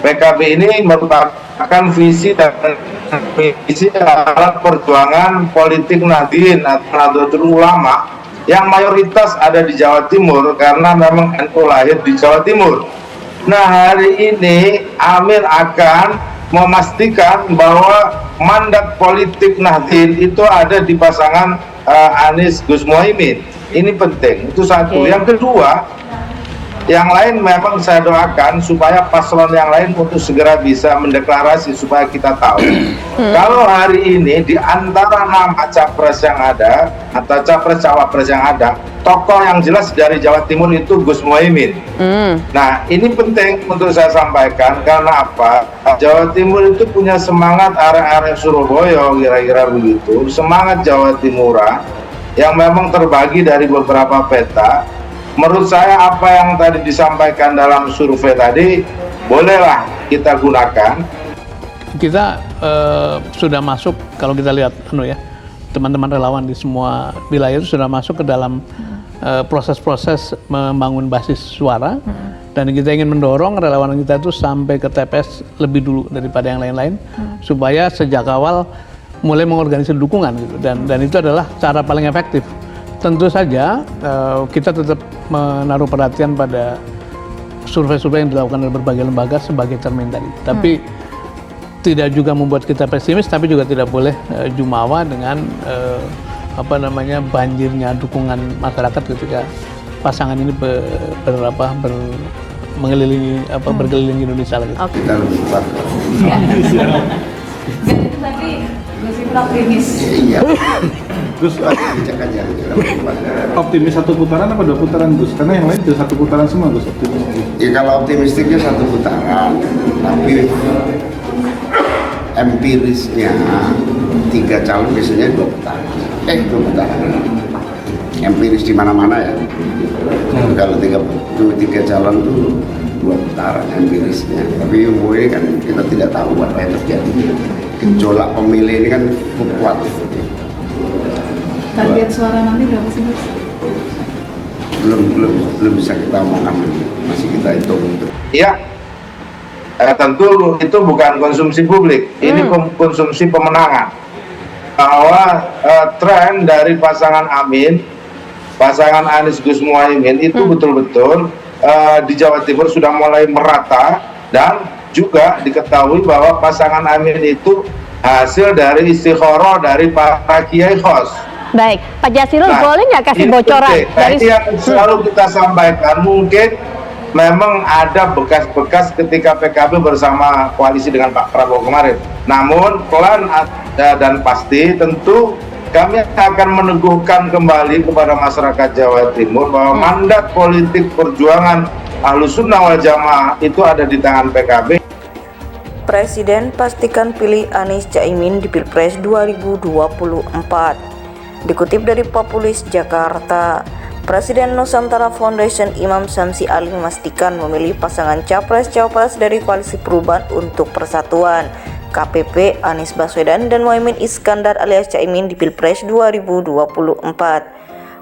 PKB ini merupakan visi dan misi alat perjuangan politik Nahdien atau Nahdlatul Ulama yang mayoritas ada di Jawa Timur karena memang NU lahir di Jawa Timur. Nah, hari ini Amin akan memastikan bahwa mandat politik Nahdien itu ada di pasangan Anies Gus Muhaimin. Ini penting, itu satu. Yang kedua, yang lain memang saya doakan supaya paslon yang lain untuk segera bisa mendeklarasi supaya kita tahu. Kalau hari ini di antara nama capres yang ada atau capres cawapres yang ada, tokoh yang jelas dari Jawa Timur itu Gus Muhaimin. Nah, ini penting untuk saya sampaikan karena apa? Jawa Timur itu punya semangat arek-arek Surabaya kira-kira begitu, semangat Jawa Timuran yang memang terbagi dari beberapa peta. Menurut saya apa yang tadi disampaikan dalam survei tadi bolehlah kita gunakan. Kita sudah masuk, kalau kita lihat teman-teman relawan di semua wilayah itu sudah masuk ke dalam proses-proses membangun basis suara, dan kita ingin mendorong relawan kita itu sampai ke TPS lebih dulu daripada yang lain-lain, supaya sejak awal mulai mengorganisir dukungan gitu, dan itu adalah cara paling efektif. Tentu saja kita tetap menaruh perhatian pada survei-survei yang dilakukan oleh berbagai lembaga sebagai cermin tadi. Tapi tidak juga membuat kita pesimis, tapi juga tidak boleh jumawa dengan banjirnya dukungan masyarakat ketika pasangan ini berkeliling Indonesia lagi. Kita lebih kuat. Tapi Gus Ipul optimis. Iya. Gus bijak aja. Optimis satu putaran apa 2 putaran, Gus? Karena yang lain itu 1 putaran semua, Gus, optimis. Ya kalau optimistiknya 1 putaran, tapi empirisnya 3 calon biasanya 2 putaran. 2 putaran. Empiris di mana-mana ya. Kalau 3 calon itu 2 putaran empirisnya. Tapi umumnya kan kita tidak tahu apa yang terjadi. Gejolak pemilih ini kan kuat. Target suara nanti berapa sih, Gus? Belum bisa kita omongkan, masih kita hitung. Ya, tentu itu bukan konsumsi publik, ini konsumsi pemenangan. Bahwa tren dari pasangan Amin, pasangan Anies Gus Muhaimin itu betul-betul di Jawa Timur sudah mulai merata, dan juga diketahui bahwa pasangan Amin itu hasil dari istikharah dari para kiai khos. Baik, Pak Jazilul, boleh nggak kasih bocoran? Dari yang selalu kita sampaikan, mungkin memang ada bekas-bekas ketika PKB bersama koalisi dengan Pak Prabowo kemarin. Namun pelan dan pasti tentu kami akan meneguhkan kembali kepada masyarakat Jawa Timur bahwa mandat politik perjuangan Ahlussunnah wal Jamaah itu ada di tangan PKB. Presiden pastikan pilih Anies Caimin di Pilpres 2024. Dikutip dari Populis Jakarta, Presiden Nusantara Foundation Imam Syamsi Ali memastikan memilih pasangan Capres-Cawapres dari Koalisi Perubahan untuk Persatuan KPP Anies Baswedan dan Muhaimin Iskandar alias Caimin di Pilpres 2024.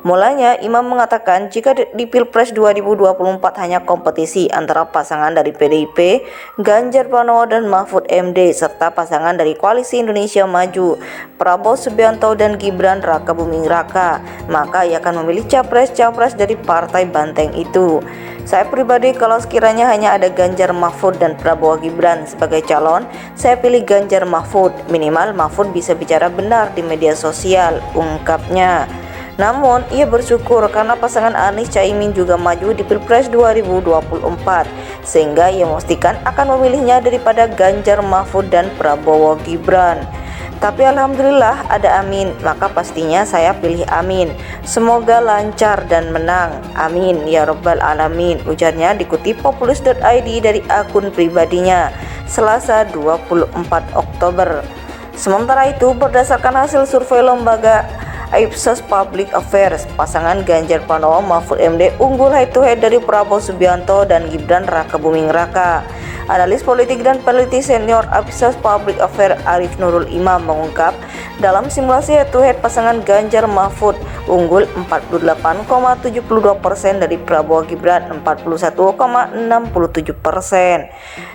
Mulanya, Imam mengatakan jika di Pilpres 2024 hanya kompetisi antara pasangan dari PDIP, Ganjar Pranowo dan Mahfud MD, serta pasangan dari Koalisi Indonesia Maju, Prabowo Subianto dan Gibran Raka Buming Raka, maka ia akan memilih capres-capres dari partai banteng itu. Saya pribadi kalau sekiranya hanya ada Ganjar Mahfud dan Prabowo Gibran sebagai calon, saya pilih Ganjar Mahfud, minimal Mahfud bisa bicara benar di media sosial, ungkapnya. Namun, ia bersyukur karena pasangan Anies Caimin juga maju di Pilpres 2024, sehingga ia memastikan akan memilihnya daripada Ganjar Mahfud dan Prabowo Gibran. Tapi alhamdulillah ada Amin, maka pastinya saya pilih Amin. Semoga lancar dan menang. Amin ya Rabbal Alamin, ujarnya dikutip populis.id dari akun pribadinya, Selasa 24 Oktober. Sementara itu, berdasarkan hasil survei lembaga Ipsos Public Affairs, pasangan Ganjar Pranowo Mahfud MD unggul head to head dari Prabowo Subianto dan Gibran Raka Buming Raka. Analis politik dan peneliti senior Ipsos Public Affairs Arif Nurul Imam mengungkap, Dalam simulasi head-to-head pasangan Ganjar Mahfud unggul 48,72% dari Prabowo Gibran 41,67%.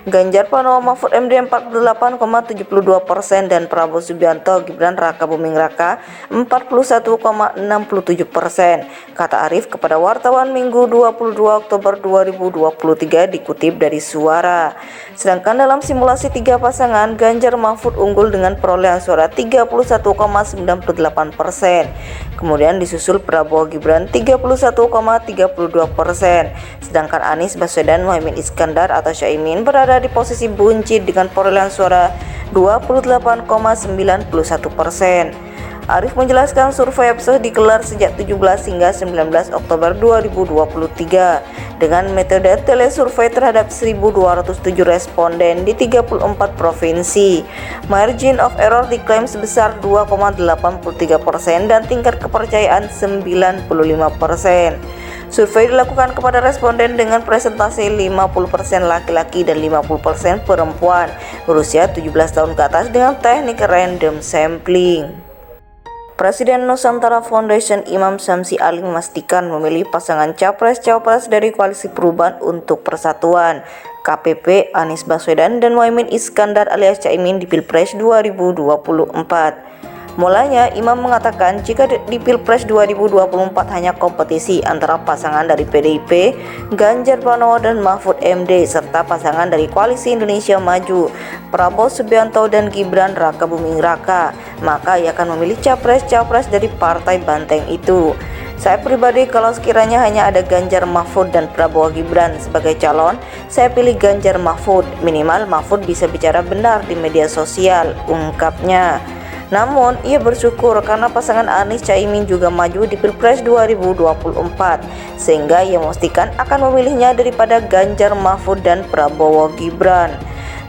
Ganjar Pranowo Mahfud MD 48,72% dan Prabowo Subianto Gibran Raka Buming Raka 41,67%. Kata Arief kepada wartawan Minggu 22 Oktober 2023 dikutip dari Suara. Sedangkan dalam simulasi tiga pasangan Ganjar Mahfud unggul dengan perolehan suara 31,98%. Kemudian disusul Prabowo Gibran 31,32%. Sedangkan Anies Baswedan Muhaimin Iskandar atau Caimin berada di posisi buncit dengan perolehan suara 28,91%. Arief menjelaskan survei Ipsos digelar sejak 17 hingga 19 Oktober 2023 dengan metode telesurvei terhadap 1.207 responden di 34 provinsi. Margin of error diklaim sebesar 2,83% dan tingkat kepercayaan 95%. Survei dilakukan kepada responden dengan presentasi 50% laki-laki dan 50% perempuan berusia 17 tahun ke atas dengan teknik random sampling. Presiden Nusantara Foundation Imam Syamsi Ali memastikan memilih pasangan Capres-Cawapres dari Koalisi Perubahan untuk Persatuan KPP Anies Baswedan dan Muhaimin Iskandar alias Caimin di Pilpres 2024. Mulanya, Imam mengatakan jika di Pilpres 2024 hanya kompetisi antara pasangan dari PDIP, Ganjar Pranowo dan Mahfud MD, serta pasangan dari Koalisi Indonesia Maju, Prabowo Subianto dan Gibran Raka Buming Raka, maka ia akan memilih Capres-Cawapres dari partai banteng itu. Saya pribadi kalau sekiranya hanya ada Ganjar Mahfud dan Prabowo Gibran sebagai calon, saya pilih Ganjar Mahfud, minimal Mahfud bisa bicara benar di media sosial, ungkapnya. Namun, ia bersyukur karena pasangan Anies Caimin juga maju di Pilpres 2024, sehingga ia memastikan akan memilihnya daripada Ganjar Mahfud dan Prabowo Gibran.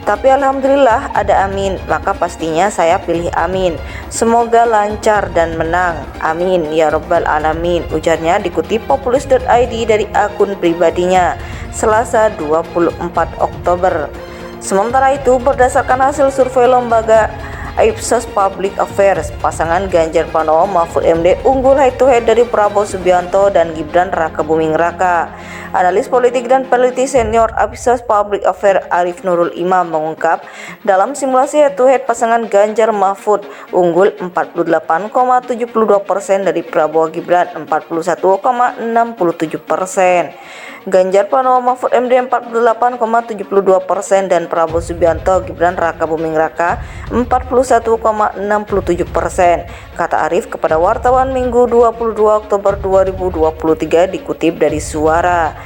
Tapi alhamdulillah ada Amin, maka pastinya saya pilih Amin. Semoga lancar dan menang. Amin ya Rabbal Alamin, ujarnya dikutip populis.id dari akun pribadinya, Selasa 24 Oktober. Sementara itu, berdasarkan hasil survei lembaga Ipsos Public Affairs, pasangan Ganjar Pranowo Mahfud MD unggul head-to-head dari Prabowo Subianto dan Gibran Raka Buming Raka. Analis politik dan peneliti senior Ipsos Public Affairs Arief Nurul Imam mengungkap, dalam simulasi head-to-head pasangan Ganjar Mahfud unggul 48,72% dari Prabowo Gibran 41,67%. Ganjar Pranowo Mahfud MD 48,72% dan Prabowo Subianto Gibran Raka Buming Raka 41,67%. Kata Arief kepada wartawan Minggu 22 Oktober 2023 dikutip dari Suara.